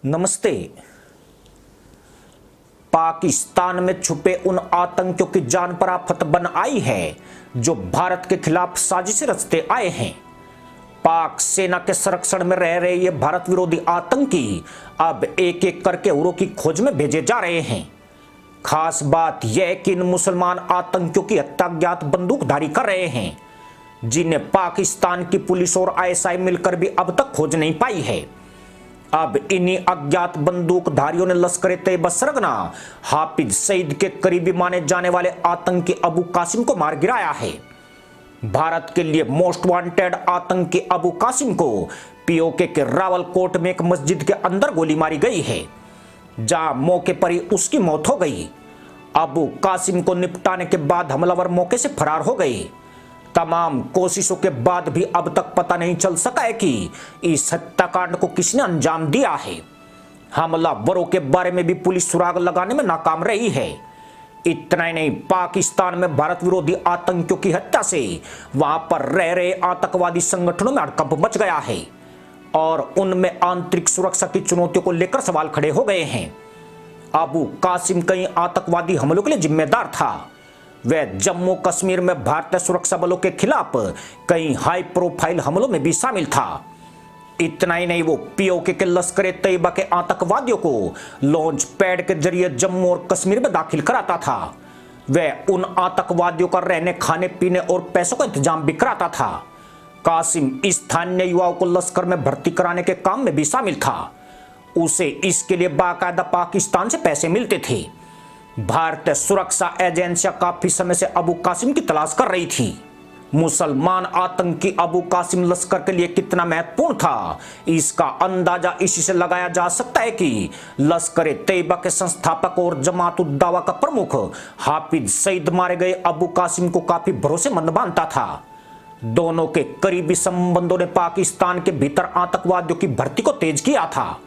नमस्ते। पाकिस्तान में छुपे उन आतंकियों की जान पर आफत बन आई है जो भारत के खिलाफ साजिशें रचते आए हैं। पाक सेना के संरक्षण में रह रहे ये भारत विरोधी आतंकी अब एक एक करके उरों की खोज में भेजे जा रहे हैं। खास बात यह कि इन मुसलमान आतंकियों की हत्या अज्ञात बंदूकधारी कर रहे हैं, जिन्हें पाकिस्तान की पुलिस और आईएसआई मिलकर भी अब तक खोज नहीं पाई है। अब इन्हीं अज्ञात बंदूकधारियों ने लश्कर तैयबा सरगना हाफिज सईद के करीबी माने जाने वाले आतंकी अबू कासिम को मार गिराया है। भारत के लिए मोस्ट वांटेड आतंकी अबू कासिम को पीओके के रावलकोट में एक मस्जिद के अंदर गोली मारी गई है, जहां मौके पर ही उसकी मौत हो गई। अबू कासिम को निपटाने के बाद हमलावर मौके से फरार हो गए। तमाम कोशिशों के बाद भी अब तक पता नहीं चल सका है कि इस हत्याकांड को किसने अंजाम दिया है। हमलावरों के बारे में भी पुलिस सुराग लगाने में नाकाम रही है। इतना ही नहीं, पाकिस्तान में भारत विरोधी आतंकियों की हत्या से वहां पर रह रहे आतंकवादी संगठनों में हड़कंप मच गया है और उनमें आंतरिक सुरक्षा की चुनौतियों को लेकर सवाल खड़े हो गए हैं। अबू कासिम कई आतंकवादी हमलों के लिए जिम्मेदार था। वह जम्मू कश्मीर में भारतीय सुरक्षा बलों के खिलाफ कई हाई प्रोफाइल हमलों में भी शामिल था। इतना ही नहीं, वो पीओके के लश्कर तैयबा के आतंकवादियों को लॉन्च पैड के जरिए जम्मू और कश्मीर में दाखिल कराता था। वह उन आतंकवादियों का रहने, खाने पीने और पैसों का इंतजाम भी कराता था। कासिम स्थानीय युवाओं को लश्कर में भर्ती कराने के काम में भी शामिल था। उसे इसके लिए बाकायदा पाकिस्तान से पैसे मिलते थे। भारतीय सुरक्षा एजेंसियां काफी समय से अबू कासिम की तलाश कर रही थी। मुसलमान आतंकी अबू कासिम लश्कर के लिए कितना महत्वपूर्ण था, इसका अंदाजा इसी से लगाया जा सकता है कि लश्कर तैयबा के संस्थापक और जमात उद दावा का प्रमुख हाफिज सईद मारे गए अबू कासिम को काफी भरोसेमंद मानता था। दोनों के करीबी संबंधों ने पाकिस्तान के भीतर आतंकवादियों की भर्ती को तेज किया था।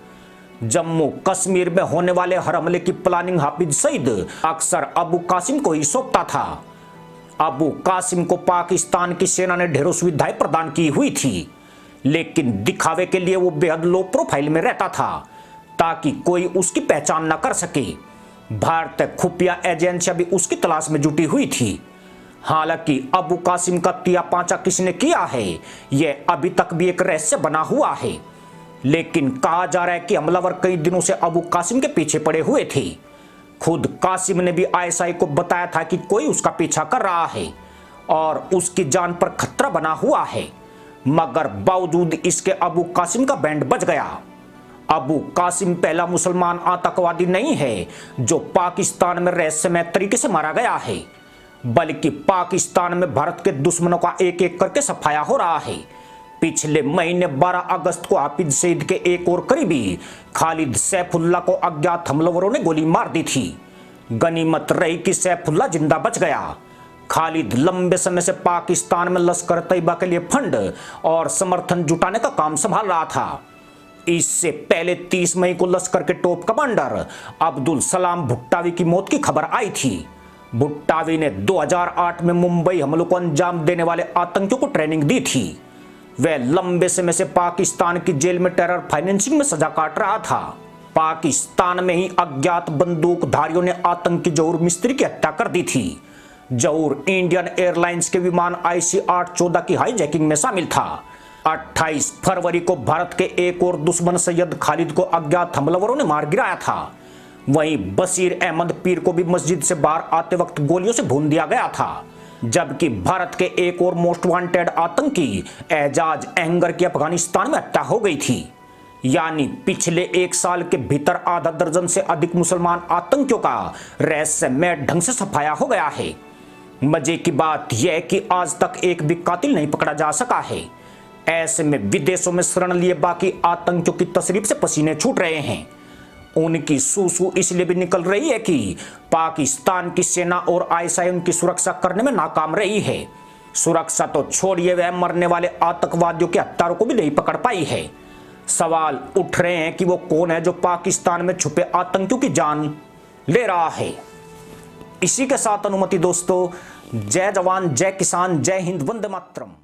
जम्मू कश्मीर में होने वाले हर हमले की प्लानिंग हाफिज सईद अक्सर अबू कासिम को ही सौंपता था। अबू कासिम को पाकिस्तान की सेना ने ढेरों सुविधाएं प्रदान की हुई थी, लेकिन दिखावे के लिए वो बेहद लो प्रोफाइल में रहता था ताकि कोई उसकी पहचान न कर सके। भारतीय खुफिया एजेंसियां भी उसकी तलाश में जुटी हुई थी। हालांकि अबू कासिम का तिया पांचा किसने किया है, यह अभी तक भी एक रहस्य बना हुआ है। लेकिन कहा जा रहा है कि हमलावर कई दिनों से अबू कासिम के पीछे पड़े हुए थे। खुद कासिम ने भी आईएसआई को बताया था कि कोई उसका पीछा कर रहा है और उसकी जान पर खतरा बना हुआ है, मगर बावजूद इसके अबू कासिम का बैंड बज गया। अबू कासिम पहला मुसलमान आतंकवादी नहीं है जो पाकिस्तान में रहस्यमय तरीके से मारा गया है, बल्कि पाकिस्तान में भारत के दुश्मनों का एक एक करके सफाया हो रहा है। पिछले महीने 12 अगस्त को हाफिज सईद के एक और करीबी खालिद सैफुल्लाह को अज्ञात हमलावरों ने गोली मार दी थी। गनीमत रही कि सैफुल्लाह जिंदा बच गया। खालिद लंबे समय से पाकिस्तान में लश्कर तैयबा के लिए फंड और समर्थन जुटाने का काम संभाल रहा था। इससे पहले 30 मई को लश्कर के टॉप कमांडर अब्दुल सलाम भुट्टावी की मौत की खबर आई थी। भुट्टावी ने 2008 में मुंबई हमलों को अंजाम देने वाले आतंकियों को ट्रेनिंग दी थी। वह लंबे समय से पाकिस्तान की जेल में टेरर फाइनेंसिंग में सजा काट रहा था। पाकिस्तान में ही अज्ञात बंदूकधारियों ने आतंकी जहूर मिस्त्री की हत्या कर दी थी। जहूर इंडियन एयरलाइंस के विमान IC 814 की हाईजैकिंग में शामिल था। 28 फरवरी को भारत के एक और दुश्मन सैयद खालिद को अज्ञात हमलावरों ने मार गिराया था। वहीं बशीर अहमद पीर को भी मस्जिद से बाहर आते वक्त गोलियों से भून दिया गया था। जबकि भारत के एक और मोस्ट वांटेड आतंकी एजाज अहंगर की अफगानिस्तान में हत्या हो गई थी। यानी पिछले एक साल के भीतर आधा दर्जन से अधिक मुसलमान आतंकियों का रहस्यमय ढंग से सफाया हो गया है। मजे की बात यह कि आज तक एक भी कातिल नहीं पकड़ा जा सका है। ऐसे में विदेशों में शरण लिए बाकी आतंकियों की तशरीफ से पसीने छूट रहे हैं। उनकी सूसू इसलिए भी निकल रही है कि पाकिस्तान की सेना और आईएसआई उनकी सुरक्षा करने में नाकाम रही है। सुरक्षा तो छोड़िए, वह मरने वाले आतंकवादियों के हत्यारों को भी नहीं पकड़ पाई है। सवाल उठ रहे हैं कि वो कौन है जो पाकिस्तान में छुपे आतंकियों की जान ले रहा है। इसी के साथ अनुमति दोस्तों, जय जवान, जय किसान, जय हिंद, वंदे मातरम।